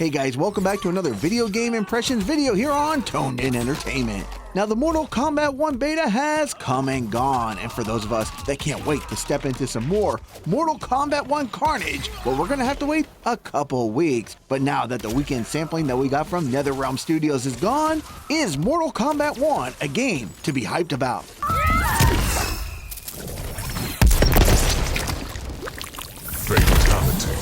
Hey guys, welcome back to another video game impressions video here on Toned In Entertainment. Now the Mortal Kombat 1 Beta has come and gone, and for those of us that can't wait to step into some more Mortal Kombat 1 Carnage, well, we're gonna have to wait a couple weeks. But now that the weekend sampling that we got from NetherRealm Studios is gone, is Mortal Kombat 1 a game to be hyped about? Fatality.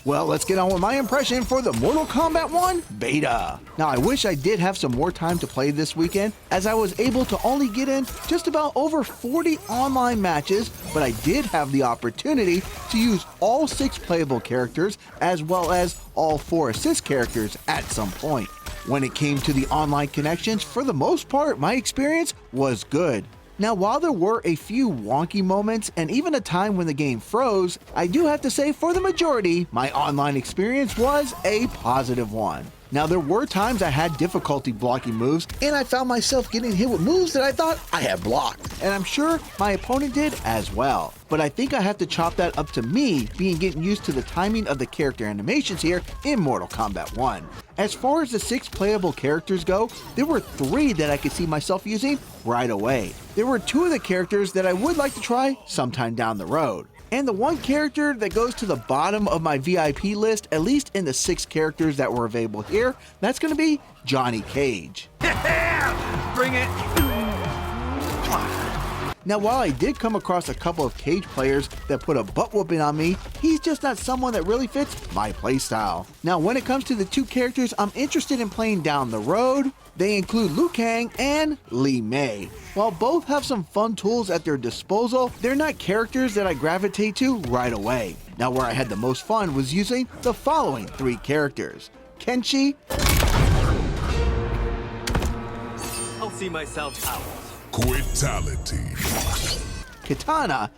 Well, let's get on with my impression for the Mortal Kombat 1 Beta. Now, I wish I did have some more time to play this weekend, as I was able to only get in just about over 40 online matches, but I did have the opportunity to use all 6 playable characters, as well as all 4 assist characters at some point. When it came to the online connections, for the most part, my experience was good. Now, while there were a few wonky moments and even a time when the game froze, I do have to say for the majority, my online experience was a positive one. Now, there were times I had difficulty blocking moves, and I found myself getting hit with moves that I thought I had blocked, and I'm sure my opponent did as well. But I think I have to chop that up to me getting used to the timing of the character animations here in Mortal Kombat 1. As far as the 6 playable characters go, there were 3 that I could see myself using right away. There were 2 of the characters that I would like to try sometime down the road. And the one character that goes to the bottom of my VIP list, at least in the 6 characters that were available here, that's going to be Johnny Cage. Bring it. Now, while I did come across a couple of Cage players that put a butt whooping on me, he's just not someone that really fits my playstyle. Now, when it comes to the 2 characters I'm interested in playing down the road, they include Liu Kang and Li Mei. While both have some fun tools at their disposal, they're not characters that I gravitate to right away. Now, where I had the most fun was using the following 3 characters: Kenshi, I'll see myself out. Fatality. Kitana,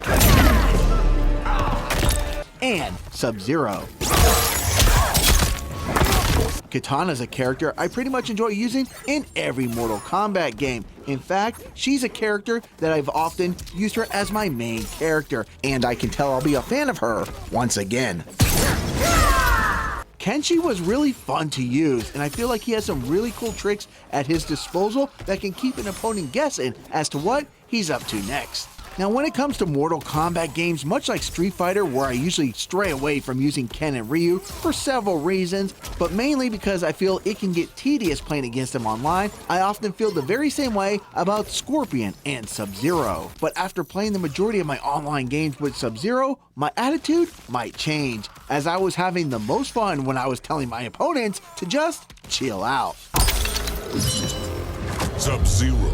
and Sub-Zero. Kitana's a character I pretty much enjoy using in every Mortal Kombat game. In fact, she's a character that I've often used her as my main character, and I can tell I'll be a fan of her once again. Kenshi was really fun to use, and I feel like he has some really cool tricks at his disposal that can keep an opponent guessing as to what he's up to next. Now, when it comes to Mortal Kombat games, much like Street Fighter, where I usually stray away from using Ken and Ryu for several reasons, but mainly because I feel it can get tedious playing against them online, I often feel the very same way about Scorpion and Sub-Zero. But after playing the majority of my online games with Sub-Zero, my attitude might change, as I was having the most fun when I was telling my opponents to just chill out. Sub-Zero.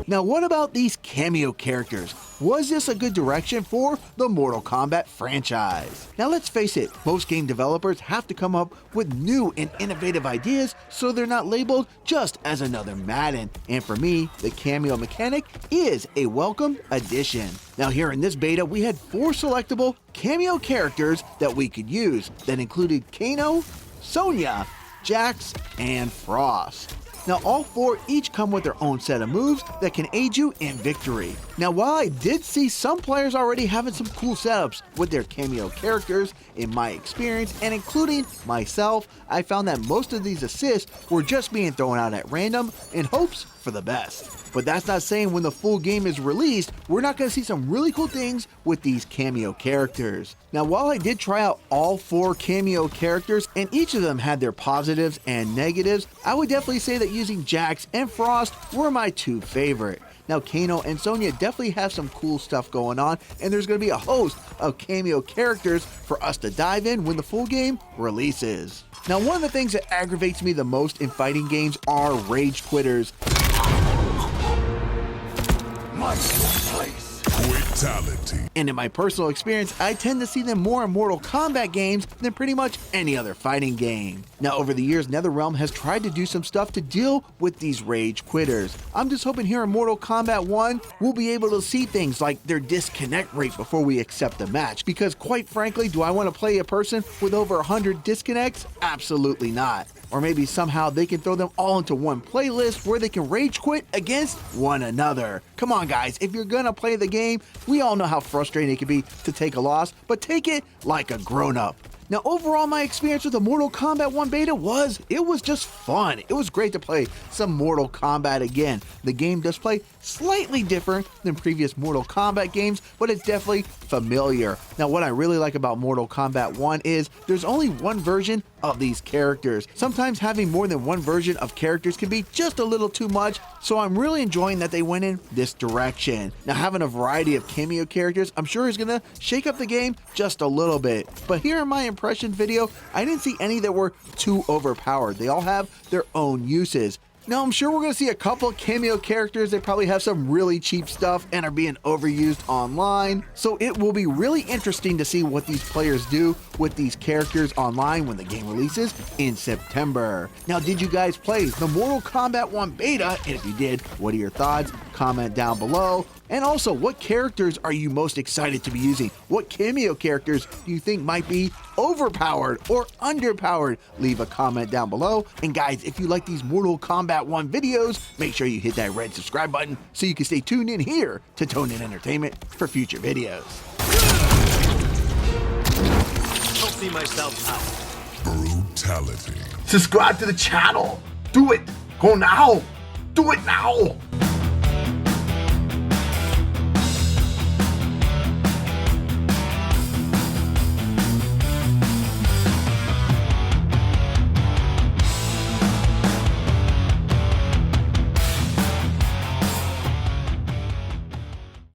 Now, what about these cameo characters? Was this a good direction for the Mortal Kombat franchise? Now, let's face it, most game developers have to come up with new and innovative ideas so they're not labeled just as another Madden. And for me, the cameo mechanic is a welcome addition. Now, here in this beta, we had 4 selectable cameo characters that we could use that included Kano, Sonya, Jax, and Frost. Now, all 4 each come with their own set of moves that can aid you in victory. Now, while I did see some players already having some cool setups with their cameo characters, in my experience, and including myself, I found that most of these assists were just being thrown out at random in hopes for the best. But that's not saying when the full game is released, we're not going to see some really cool things with these cameo characters. Now, while I did try out all 4 cameo characters, and each of them had their positives and negatives, I would definitely say that using Jax and Frost were my 2 favorite. Now, Kano and Sonya definitely have some cool stuff going on, and there's going to be a host of cameo characters for us to dive in when the full game releases. Now, one of the things that aggravates me the most in fighting games are rage quitters. My place. Fatality. And in my personal experience, I tend to see them more in Mortal Kombat games than pretty much any other fighting game. Now, over the years, NetherRealm has tried to do some stuff to deal with these rage quitters. I'm just hoping here in Mortal Kombat 1, we'll be able to see things like their disconnect rate before we accept the match. Because quite frankly, do I want to play a person with over 100 disconnects? Absolutely not. Or maybe somehow they can throw them all into one playlist where they can rage quit against one another. Come on guys, if you're gonna play the game, we all know how frustrating it can be to take a loss, but take it like a grown-up. Now overall, my experience with the Mortal Kombat 1 beta was just fun. It was great to play some Mortal Kombat again. The game does play slightly different than previous Mortal Kombat games, but it's definitely familiar. Now what I really like about Mortal Kombat 1 is there's only one version of these characters. Sometimes having more than one version of characters can be just a little too much, so I'm really enjoying that they went in this direction. Now having a variety of cameo characters I'm sure is gonna shake up the game just a little bit, but here in my impression video I didn't see any that were too overpowered. They all have their own uses. Now I'm sure we're going to see a couple cameo characters that probably have some really cheap stuff and are being overused online, so it will be really interesting to see what these players do with these characters online when the game releases in September. Now did you guys play the Mortal Kombat 1 beta? And if you did, what are your thoughts? Comment down below. And also, what characters are you most excited to be using? What cameo characters do you think might be overpowered or underpowered? Leave a comment down below. And guys, if you like these Mortal Kombat 1 videos, make sure you hit that red subscribe button so you can stay tuned in here to Tone In Entertainment for future videos. I'll see myself out. Brutality. Subscribe to the channel. Do it. Go now. Do it now.